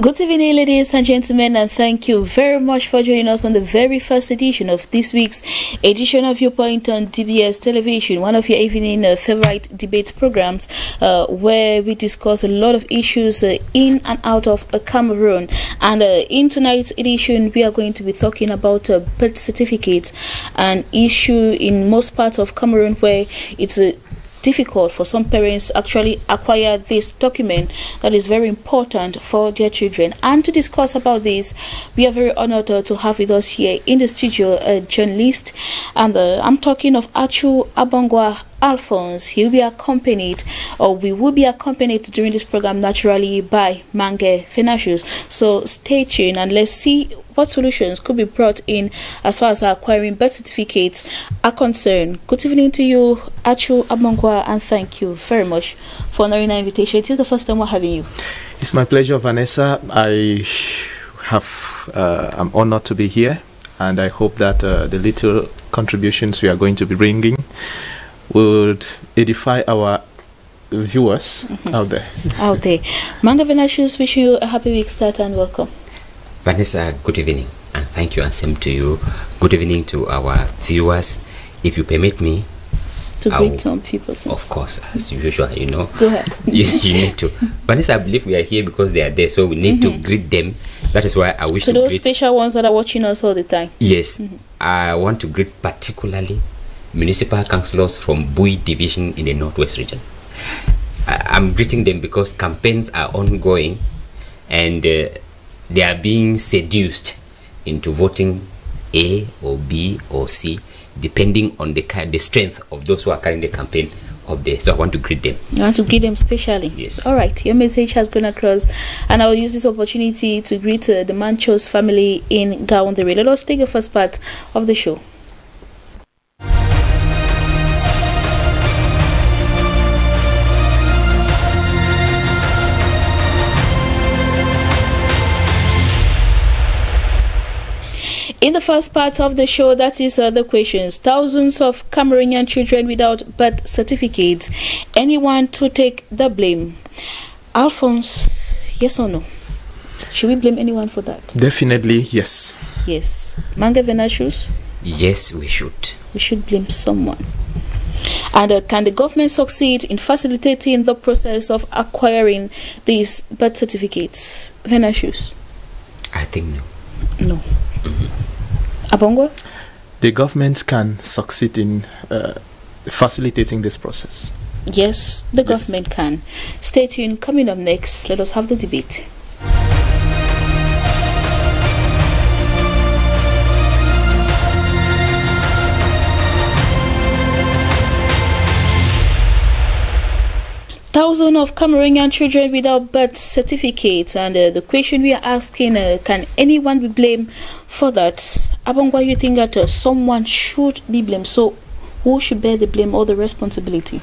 Good evening, ladies and gentlemen, and thank you very much for joining us on the very first edition of this week's edition of Viewpoint on DBS Television, one of your evening favorite debate programs where we discuss a lot of issues in and out of Cameroon. And in tonight's edition, we are going to be talking about birth certificates, an issue in most parts of Cameroon where it's difficult for some parents to actually acquire this document that is very important for their children. And to discuss about this, we are very honored to have with us here in the studio a journalist, and I'm talking of Achu Abongwa Alphonse. He will be accompanied, or we will be accompanied during this program naturally by Mange Fenashus. So stay tuned and let's see what solutions could be brought in as far as acquiring birth certificates are concerned. Good evening to you, Achu Abongwa, and thank you very much for honoring our invitation. It is the first time we're having you. It's my pleasure, Vanessa. I'm honored to be here, and I hope that the little contributions we are going to be bringing would edify our viewers out there. Mange Fenashus, wish you a happy week start and welcome. Vanessa, good evening, and thank you, and same to you. Good evening to our viewers. If you permit me to greet some people. Of course, as usual, you know. Go ahead. you need to. Vanessa, I believe we are here because they are there, so we need to greet them. That is why I wish to those greet special ones that are watching us all the time. Yes, I want to greet particularly municipal councillors from Bui division in the Northwest region. I'm greeting them because campaigns are ongoing, and they are being seduced into voting A or B or C, depending on the strength of those who are carrying the campaign up there. So I want to greet them. You want to greet them specially? Yes. All right. Your message has gone across, and I will use this opportunity to greet the Manchos family in Gaoundere. Let us take the first part of the show. In the first part of the show, that is the questions. Thousands of Cameroonian children without birth certificates. Anyone to take the blame? Alphonse, yes or no? Should we blame anyone for that? Definitely, yes. Yes. Mange Fenashus? Yes, we should. We should blame someone. And can the government succeed in facilitating the process of acquiring these birth certificates? Fenashus? I think no. No. Abongwa? The government can succeed in facilitating this process. Yes, the government can. Stay tuned. Coming up next, let us have the debate. Thousands of Cameroonian children without birth certificates, and the question we are asking, can anyone be blamed for that? Abongwa, you think that someone should be blamed? So who should bear the blame or the responsibility?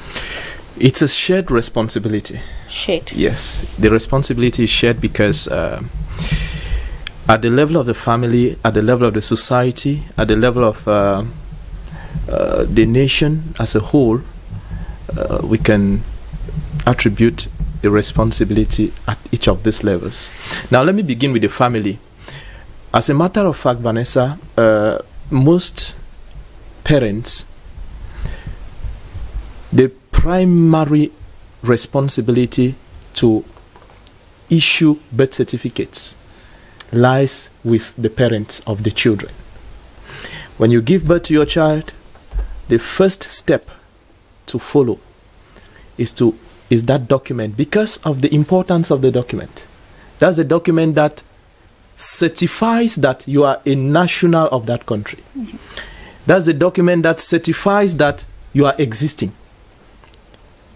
It's a shared responsibility. Shared? Yes. The responsibility is shared because at the level of the family, at the level of the society, at the level of the nation as a whole, we can attribute a responsibility at each of these levels. Now let me begin with the family. As a matter of fact, Vanessa, most parents, the primary responsibility to issue birth certificates lies with the parents of the children. When you give birth to your child, the first step to follow is that document, because of the importance of the document. That's a document that certifies that you are a national of that country. That's a document that certifies that you are existing.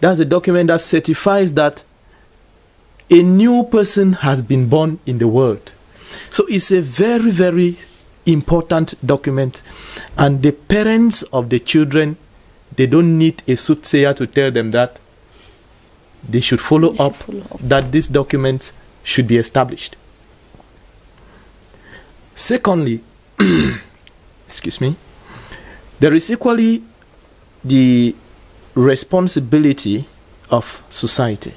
That's a document that certifies that a new person has been born in the world. So it's a very, very important document, and the parents of the children, they don't need a soothsayer to tell them that they should follow up that this document should be established. Secondly, excuse me, there is equally the responsibility of society.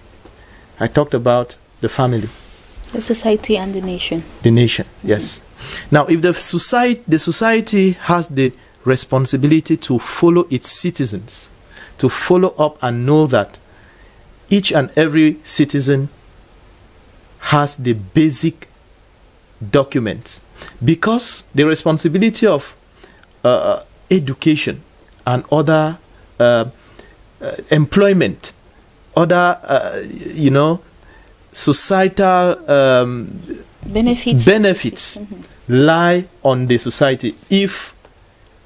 I talked about the family. The society and the nation. The nation, yes. Now, if the society has the responsibility to follow its citizens, to follow up and know that each and every citizen has the basic documents, because the responsibility of education and other employment, other societal benefits lie on the society. If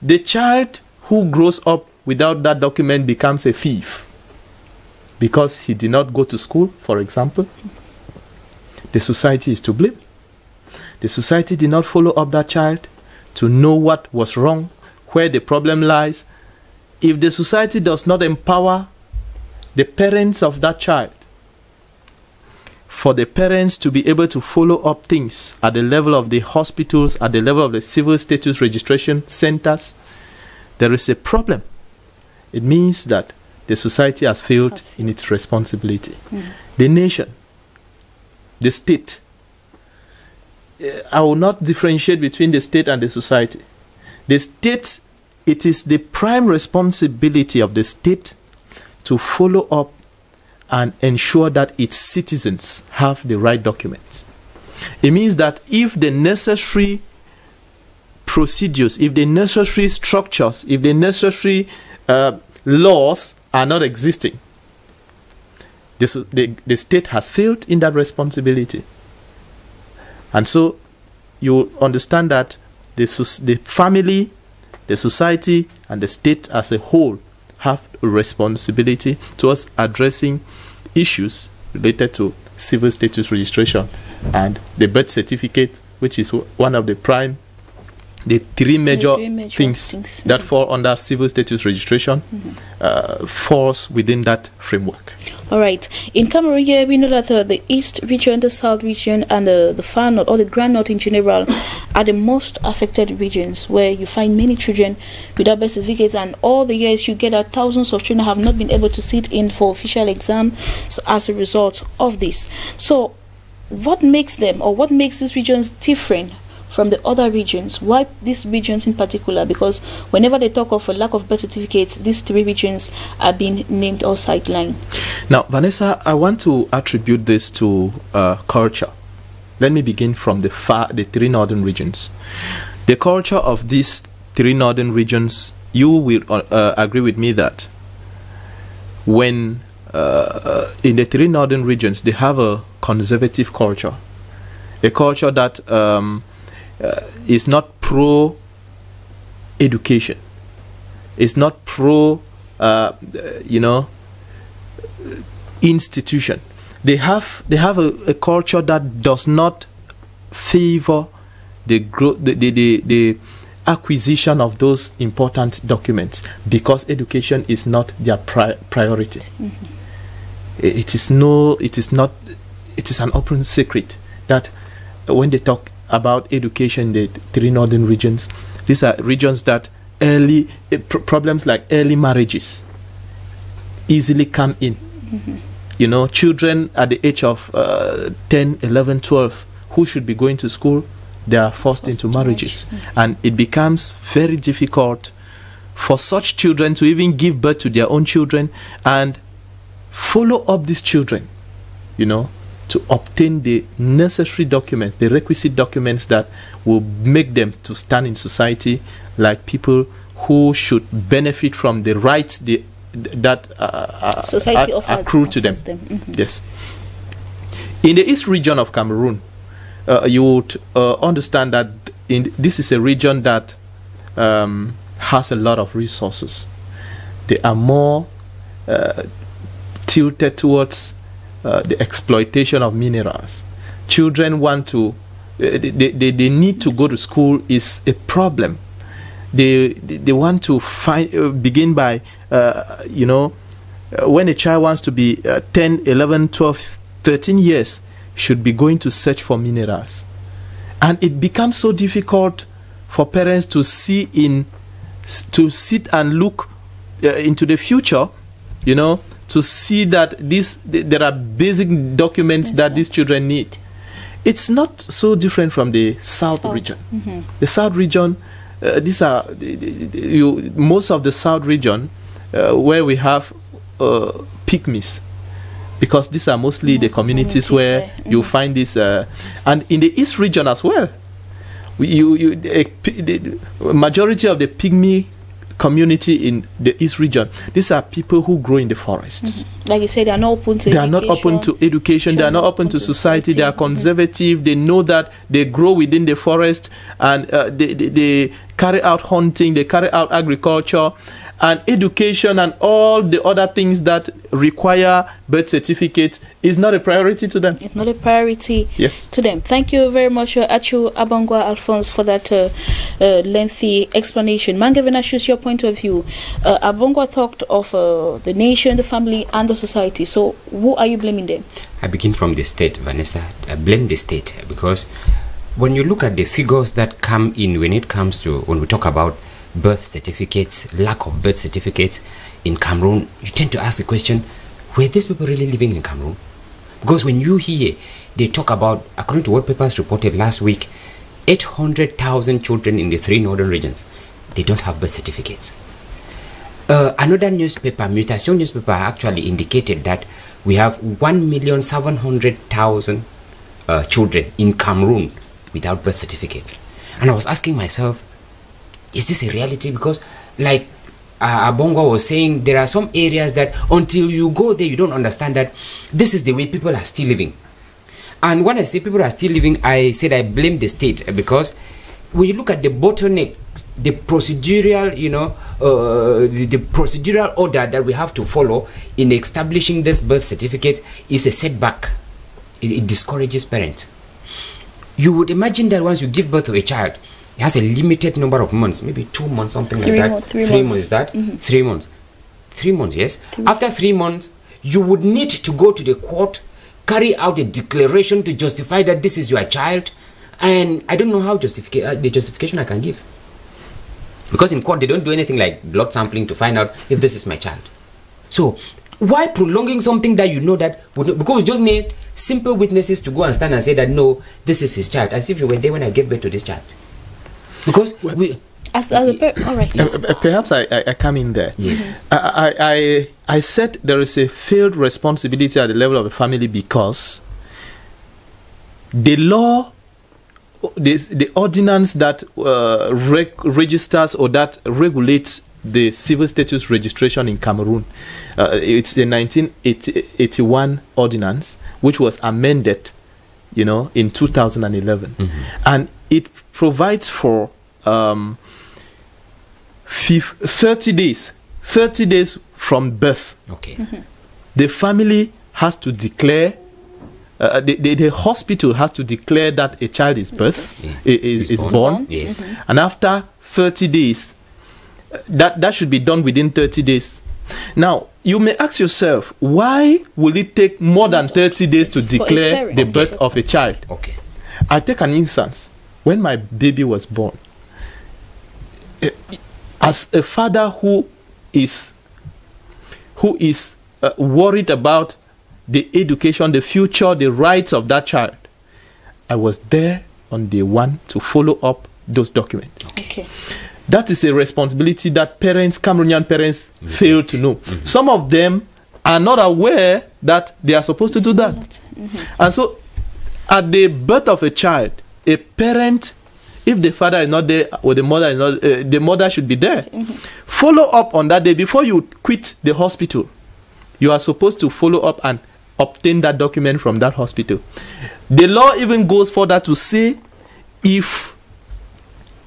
the child who grows up without that document becomes a thief because he did not go to school, for example, the society is to blame. The society did not follow up that child to know what was wrong, where the problem lies. If the society does not empower the parents of that child, for the parents to be able to follow up things at the level of the hospitals, at the level of the civil status registration centers, there is a problem. It means that the society has failed in its responsibility. The nation, the state, I will not differentiate between the state and the society. The state, it is the prime responsibility of the state to follow up and ensure that its citizens have the right documents. It means that if the necessary procedures, if the necessary structures, if the necessary laws are not existing, the state has failed in that responsibility. And so you understand that the family, the society, and the state as a whole have a responsibility towards addressing issues related to civil status registration and the birth certificate, which is one of the three major things that fall under civil status registration, falls within that framework. All right. In Cameroon here, we know that the East region, the South region, and the Far North, or the Grand North in general, are the most affected regions, where you find many children without birth certificates, and all the years you get that thousands of children have not been able to sit in for official exams as a result of this. So what makes them, or what makes these regions different from the other regions? Why these regions in particular? Because whenever they talk of a lack of birth certificates, these three regions are being named or sidelined. Now, Vanessa, I want to attribute this to culture. Let me begin from the three northern regions. The culture of these three northern regions, you will agree with me that when in the three northern regions, they have a conservative culture, a culture that is not pro-education, it's not institution. They have a culture that does not favor the acquisition of those important documents, because education is not their priority. It is an open secret that when they talk about education, the three northern regions, these are regions that problems like early marriages easily come in. Children at the age of 10, 11, 12, who should be going to school, they are forced into marriages. And it becomes very difficult for such children to even give birth to their own children and follow up these children, to obtain the necessary documents, the requisite documents that will make them to stand in society like people who should benefit from the rights that society accrue to them. Yes. In the East region of Cameroon, you would understand that this is a region that has a lot of resources. They are more tilted towards the exploitation of minerals. Children want to, they need to go to school is a problem. They want to begin by, when a child wants to be 10, 11, 12, 13 years, should be going to search for minerals. And it becomes so difficult for parents to sit and look into the future, to see that there are basic documents that these children need. It's not so different from the South region. The South region, these are most of the South region where we have pygmies, because these are mostly the communities where you find this, and in the East region as well. The majority of the pygmy community in the East region, these are people who grow in the forests. Like you said, they are not open to education. They are not open to education. They are not open to society. They are conservative. They know that they grow within the forest, and they carry out hunting. They carry out agriculture, and education, and all the other things that require birth certificates is not a priority to them. It's not a priority yes. to them. Thank you very much, Achu Abangwa Alphonse, for that lengthy explanation. Mangevena, choose your point of view. Abangwa talked of the nation, the family, and the society. So, who are you blaming them? I begin from the state, Vanessa. I blame the state because when you look at the figures that come in when we talk about birth certificates, lack of birth certificates in Cameroon, you tend to ask the question, were these people really living in Cameroon? Because when you hear, they talk about, according to what papers reported last week, 800,000 children in the 3 northern regions, they don't have birth certificates. Another newspaper, Mutation newspaper, actually indicated that we have 1,700,000 children in Cameroon without birth certificates. And I was asking myself, is this a reality? Because like Abongwa was saying, there are some areas that until you go there, you don't understand that this is the way people are still living. And when I say people are still living, I said I blame the state, because when you look at the bottleneck, the procedural, the procedural order that we have to follow in establishing this birth certificate is a setback. It discourages parents. You would imagine that once you give birth to a child, it has a limited number of months, maybe 2 months, something like that. 3 months, is that? 3 months. 3 months, yes. 3 months. After 3 months, you would need to go to the court, carry out a declaration to justify that this is your child. And I don't know how the justification I can give. Because in court, they don't do anything like blood sampling to find out if this is my child. So, why prolonging something that you know that would not, because we just need simple witnesses to go and stand and say that, no, this is his child. As if you were there when I gave birth to this child. Because all right. Yes. Perhaps I come in there. Yes. I said there is a failed responsibility at the level of the family because the law, the ordinance that registers or that regulates the civil status registration in Cameroon, it's the 1981 ordinance, which was amended, in 2011, and it provides for 30 days from birth. Okay. The family has to declare. The hospital has to declare that a child is born. Yes. And after 30 days, that should be done within 30 days. Now, you may ask yourself, why will it take more than 30 days to declare the birth of a child? Okay. I take an instance. When my baby was born, as a father who is worried about the education, the future, the rights of that child, I was there on day one to follow up those documents. Okay. That is a responsibility that Cameroonian parents fail to know. Some of them are not aware that they are supposed to do that. And so, at the birth of a child, a parent, if the father is not there or the mother is not, the mother should be there. Follow up on that day before you quit the hospital. You are supposed to follow up and obtain that document from that hospital. The law even goes further to say, if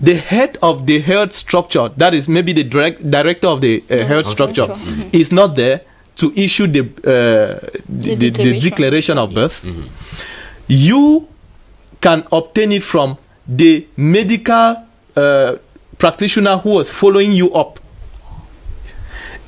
the head of the health structure, that is maybe the director of the health structure, is not there to issue the declaration of birth, you can obtain it from the medical practitioner who was following you up.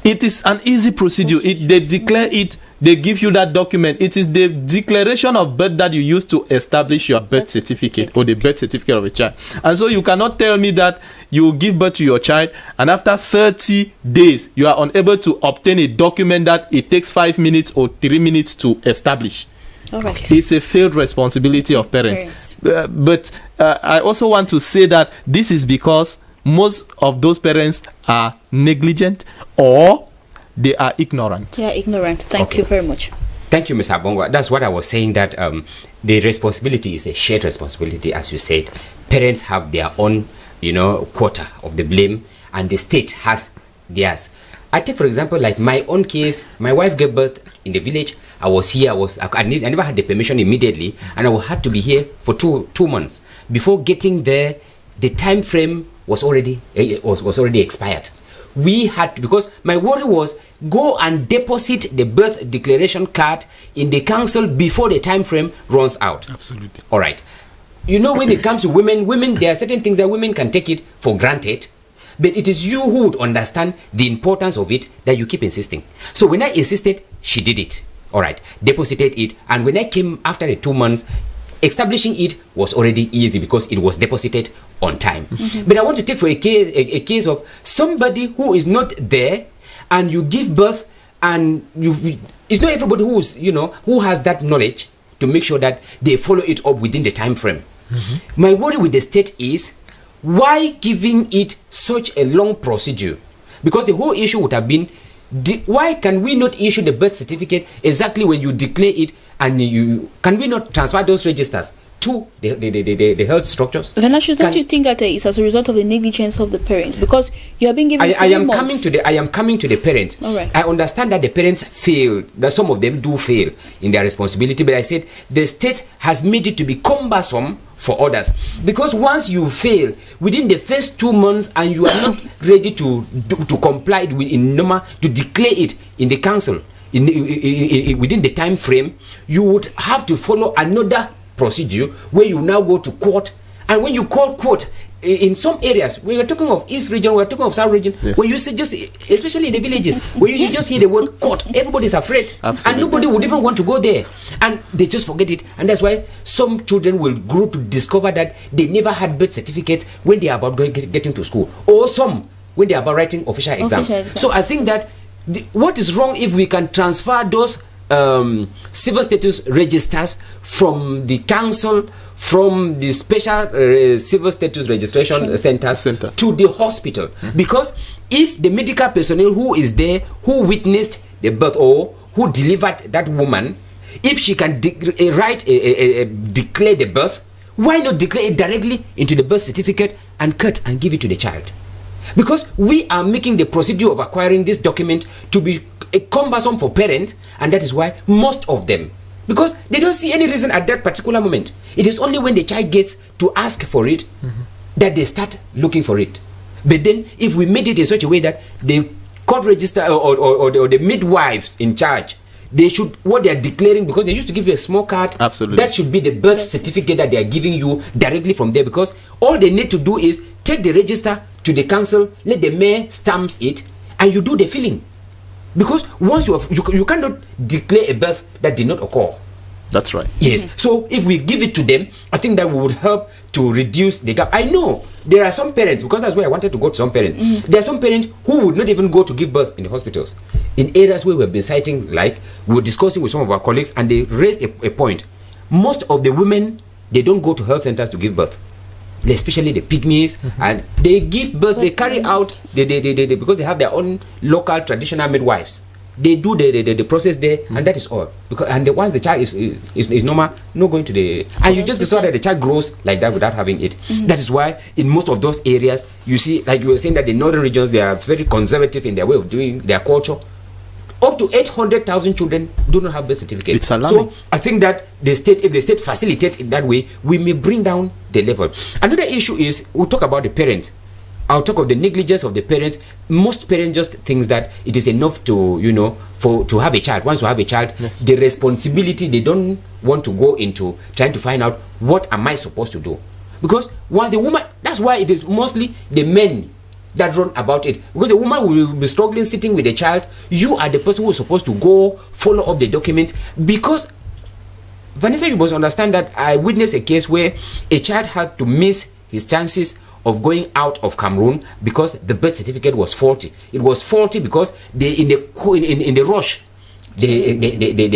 It is an easy procedure. They declare it, they give you that document. It is the declaration of birth that you use to establish your birth certificate or the birth certificate of a child. And so you cannot tell me that you give birth to your child and after 30 days you are unable to obtain a document that it takes 5 minutes or 3 minutes to establish. All right. It's a failed responsibility of parents. But I also want to say that this is because most of those parents are negligent or they are ignorant. They are ignorant. Thank you very much. Thank you, Mr. Bongo. That's what I was saying, that the responsibility is a shared responsibility, as you said. Parents have their own, quota of the blame, and the state has theirs. I take, for example, like my own case. My wife gave birth in the village. I was here. I never had the permission immediately, and I had to be here for two months. Before getting there, the time frame was already expired. We had to, because my worry was, go and deposit the birth declaration card in the council before the time frame runs out. Absolutely. All right. When it comes to women, there are certain things that women can take it for granted, but it is you who would understand the importance of it that you keep insisting. So when I insisted, she did it. All right, deposited it, and when I came after the 2 months, establishing it was already easy because it was deposited on time. But I want to take for a case of somebody who is not there, and you give birth, and it's not everybody who has that knowledge to make sure that they follow it up within the time frame. My worry with the state is, why giving it such a long procedure? Because the whole issue would have been, why can we not issue the birth certificate exactly when you declare it, and can we not transfer those registers to the health structures? Venatius, don't you think that it's as a result of the negligence of the parents? Because you are being given I am coming to the parents. All right. I understand that the parents fail, that some of them do fail in their responsibility, but I said the state has made it to be cumbersome for others, because once you fail within the first 2 months and you are not ready to comply with in normal, to declare it in the council within the time frame, you would have to follow another procedure where you now go to court. And when you call court, in some areas, when we're talking of East region, we're talking of South region, yes, when you say, just especially in the villages, when you just hear the word court, everybody's afraid. Absolutely. And nobody would even want to go there, and they just forget it. And that's why some children will grow to discover that they never had birth certificates when they are about getting to school, or some when they are about writing official exams. So I think that what is wrong if we can transfer those civil status registers from the council, from the special civil status registration centers to the hospital? Because if the medical personnel who is there, who witnessed the birth or who delivered that woman, if she can declare the birth, why not declare it directly into the birth certificate and cut and give it to the child? Because we are making the procedure of acquiring this document to be cumbersome for parents, and that is why most of them, because they don't see any reason at that particular moment. It is only when the child gets to ask for it that they start looking for it. But then if we made it in such a way that the court register or the midwives in charge, they should, what they are declaring, because they used to give you a small card, absolutely, that should be the birth certificate that they are giving you directly from there, because all they need to do is take the register to the council, let the mayor stamps it, and you do the filling. Because once you cannot declare a birth that did not occur. That's right. Yes. So if we give it to them, I think that would help to reduce the gap. I know there are some parents, because that's why I wanted to go to some parents. There are some parents who would not even go to give birth in the hospitals. In areas where we've been citing, like we were discussing with some of our colleagues, and they raised a point. Most of the women, they don't go to health centers to give birth, especially the pygmies, and they give birth, they carry out, because they have their own local traditional midwives. They do the process there, and that is all. Because once the child is normal, not going to the, and you just discover that the child grows like that without having it. That is why in most of those areas, you see, like you were saying, that the northern regions, they are very conservative in their way of doing their culture. Up to 800,000 children do not have birth certificates. It's alarming. So I think that the state, if the state facilitates it that way, we may bring down the level. Another issue is, we'll talk about the parents. I'll talk of the negligence of the parents. Most parents just think that it is enough to, to have a child. Once you have a child, yes, the responsibility, they don't want to go into trying to find out, what am I supposed to do? Because once the woman, that's why it is mostly the men that run about it, because the woman will be struggling sitting with the child. You are the person who is supposed to go follow up the documents. Because Vanessa, you must understand that I witnessed a case where a child had to miss his chances of going out of Cameroon because the birth certificate was faulty. It was faulty because they in the rush they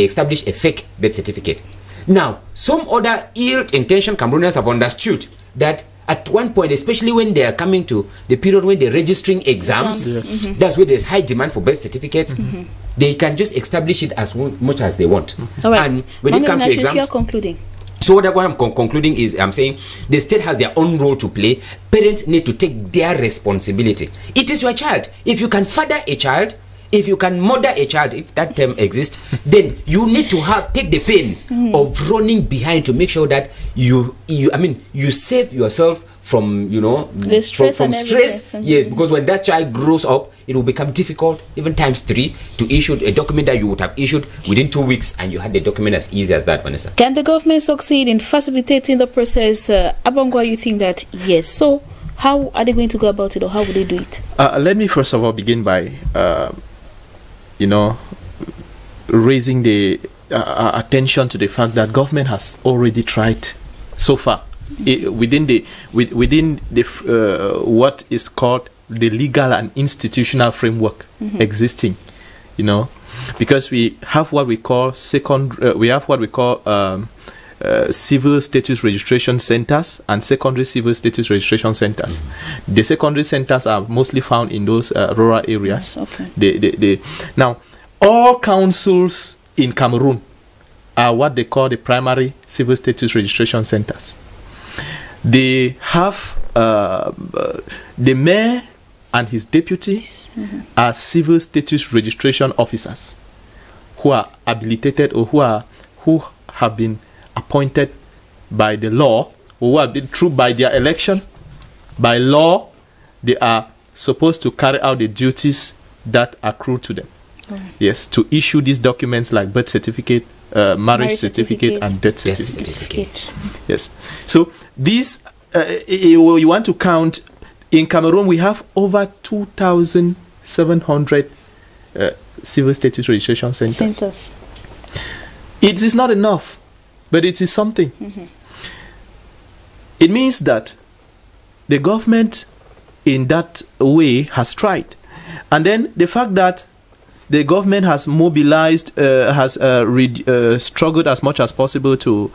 established a fake birth certificate. Now, some other ill-intentioned Cameroonians have understood that at one point, especially when they are coming to the period when they're registering exams, Yes. that's where there's high demand for birth certificates. They can just establish it as much as they want. All right. And when it comes to exams, you're concluding. so what I'm concluding is, I'm saying the state has their own role to play. Parents need to take their responsibility. It is your child. If you can father a child, if you can mother a child, if that term exists, then you need to take the pains of running behind to make sure that you save yourself from, the stress from and stress. everything. Yes, because when that child grows up, it will become difficult, even times 3, to issue a document that you would have issued within 2 weeks, and you had the document as easy as that, Vanessa. Can the government succeed in facilitating the process? Abongwa, you think that yes. So how are they going to go about it, or how will they do it? Let me first of all begin by raising the attention to the fact that government has already tried so far within the what is called the legal and institutional framework existing, because we have what we call civil status registration centers and secondary civil status registration centers. The secondary centers are mostly found in those rural areas. Okay. Now, all councils in Cameroon are what they call the primary civil status registration centers. They have the mayor and his deputy are civil status registration officers who are habilitated or who have been appointed by the law, or who have been through by their election. By law, they are supposed to carry out the duties that accrue to them. Yes, to issue these documents like birth certificate, marriage certificate, and death certificate. Yes. So these, you want to count, in Cameroon we have over 2,700 civil status registration centers. It is not enough, but it is something. It means that the government in that way has tried. And then the fact that the government has mobilized, has struggled as much as possible to,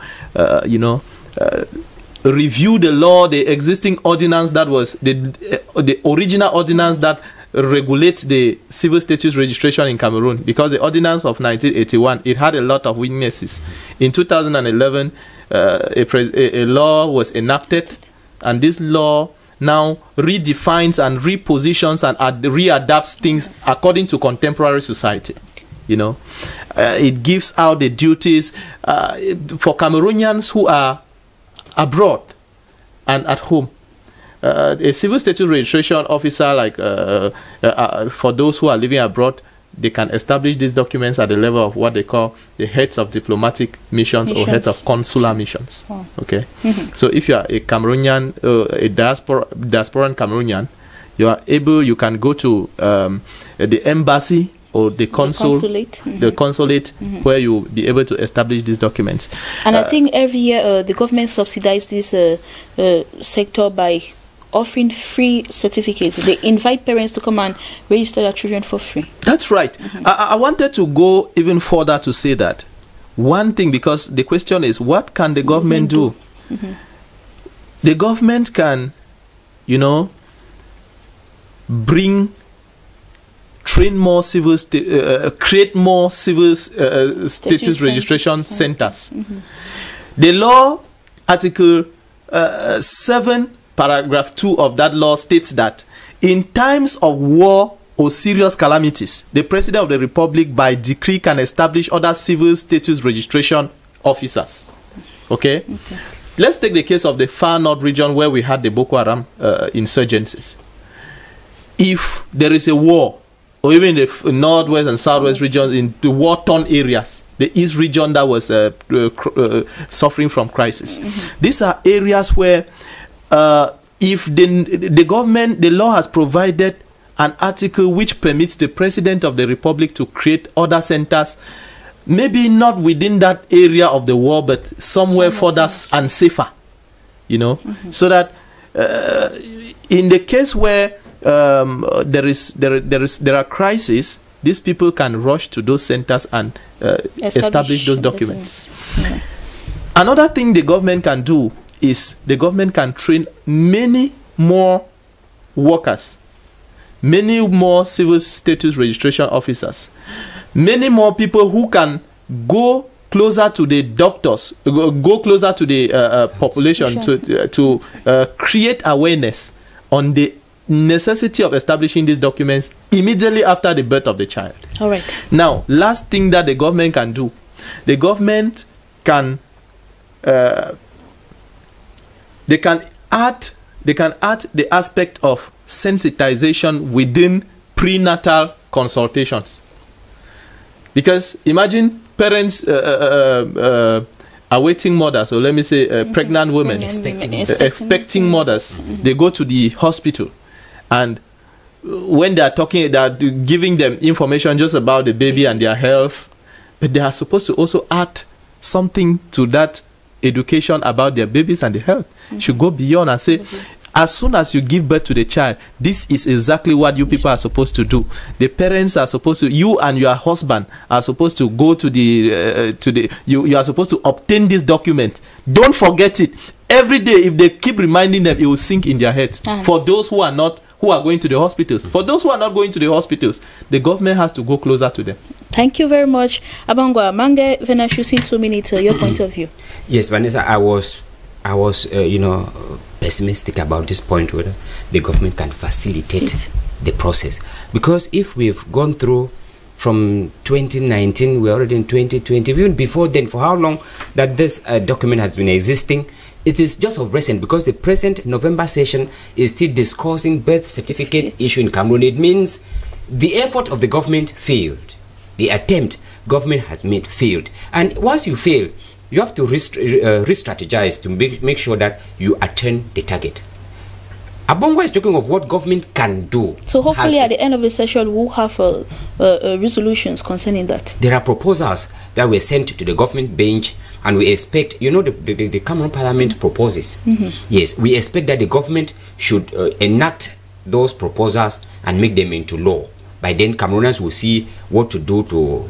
review the law, the existing ordinance that was the original ordinance that regulates the civil status registration in Cameroon, because the ordinance of 1981, it had a lot of weaknesses. In 2011, a law was enacted, and this law now redefines and repositions and readapts things according to contemporary society. It gives out the duties for Cameroonians who are abroad and at home. A civil status registration officer, like for those who are living abroad, they can establish these documents at the level of what they call the heads of diplomatic missions or heads of consular missions. Okay. So if you are a Cameroonian, a diasporan Cameroonian, you can go to the embassy or the consulate, where you'll be able to establish these documents. And I think every year the government subsidizes this sector by offering free certificates. They invite parents to come and register their children for free. That's right. I wanted to go even further to say that one thing, because the question is, what can the government do? The government can, train more civil, create more civil status registration centers. The law, Article 7, Paragraph 2 of that law states that in times of war or serious calamities, the President of the Republic by decree can establish other civil status registration officers. Okay? Let's take the case of the far north region where we had the Boko Haram insurgencies. If there is a war, or even the northwest and southwest regions in the war-torn areas, the east region that was suffering from crisis, these are areas where if the government, the law has provided an article which permits the President of the Republic to create other centers, maybe not within that area of the war, but somewhere further and safer, so that in the case where there are crises, these people can rush to those centers and establish those documents. Another thing the government can do is the government can train many more workers, many more civil status registration officers, many more people who can go closer to the doctors, go closer to the population to create awareness on the necessity of establishing these documents immediately after the birth of the child. All right. Now, last thing that the government can do, the government can they can add the aspect of sensitization within prenatal consultations. Because imagine parents awaiting mothers, or let me say pregnant women, expecting mothers. They go to the hospital, and when they are giving them information just about the baby and their health, but they are supposed to also add something to that education about their babies and their health. Should go beyond and say, as soon as you give birth to the child, this is exactly what you people are supposed to do. The parents are supposed to, you and your husband are supposed to go to you are supposed to obtain this document. Don't forget it. Every day, if they keep reminding them, it will sink in their heads. For those who are going to the hospitals. For those who are not going to the hospitals, the government has to go closer to them. Thank you very much. Abangwa, Mange Venashu, in 2 minutes, your point of view. Yes, Vanessa, I was pessimistic about this point whether the government can facilitate the process. Because if we've gone through from 2019, we're already in 2020, even before then, for how long that this document has been existing, it is just of recent, because the present November session is still discussing birth certificate issue in Cameroon. It means the effort of the government failed. The attempt government has made failed. And once you fail, you have to re-strategize to make sure that you attain the target. Abongwa is talking of what government can do. So hopefully at the end of the session, we'll have resolutions concerning that. There are proposals that were sent to the government bench, and we expect, the Cameroon Parliament proposes. Yes, we expect that the government should enact those proposals and make them into law. By then, Cameroonians will see what to do to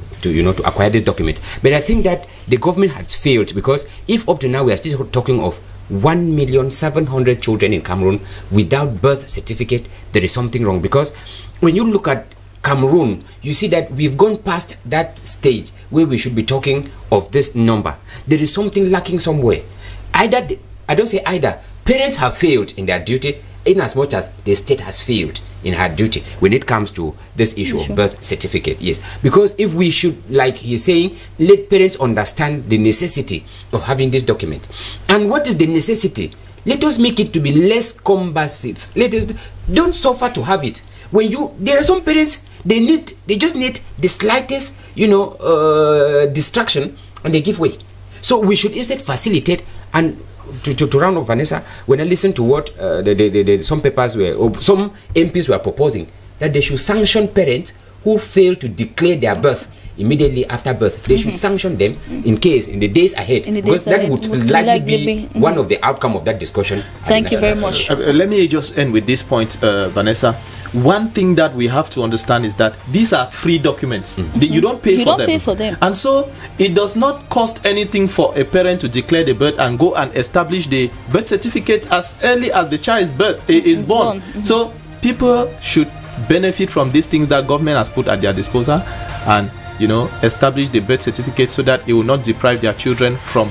acquire this document. But I think that the government has failed, because if up to now we are still talking of 1,700,000 children in Cameroon without birth certificate, there is something wrong. Because when you look at Cameroon, you see that we've gone past that stage where we should be talking of this number. There is something lacking somewhere. I don't say either. Parents have failed in their duty, in as much as the state has failed in her duty when it comes to this issue of birth certificate. Yes, because if we should, like he's saying, let parents understand the necessity of having this document. And what is the necessity? Let us make it to be less cumbersome. Don't suffer to have it. There are some parents, they just need the slightest distraction, and they give way. So we should instead facilitate. And to round up, Vanessa, when I listen to what some MPs were proposing, that they should sanction parents who fail to declare their birth immediately after birth. They should sanction them in the days ahead, because that would likely be one of the outcome of that discussion. Thank you very much. Let me just end with this point, Vanessa. One thing that we have to understand is that these are free documents. You don't pay for them. And so it does not cost anything for a parent to declare the birth and go and establish the birth certificate as early as the child is born. So people should benefit from these things that government has put at their disposal, and establish the birth certificate so that it will not deprive their children from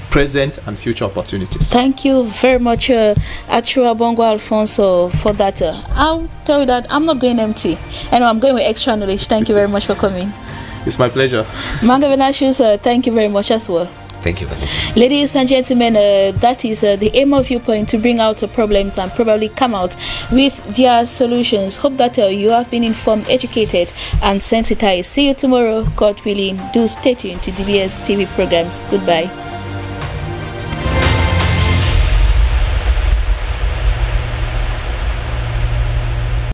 present and future opportunities. Thank you very much, Achua Bongo Alfonso, for that. I'll tell you that I'm not going empty, and I'm going with extra knowledge. Thank you very much for coming. It's my pleasure. Manga Venashus, thank you very much as well. Thank you, Vanessa. Ladies and gentlemen, that is the aim of Viewpoint, to bring out problems and probably come out with their solutions. Hope that you have been informed, educated, and sensitized. See you tomorrow, God willing. Do stay tuned to DBS TV programs. Goodbye.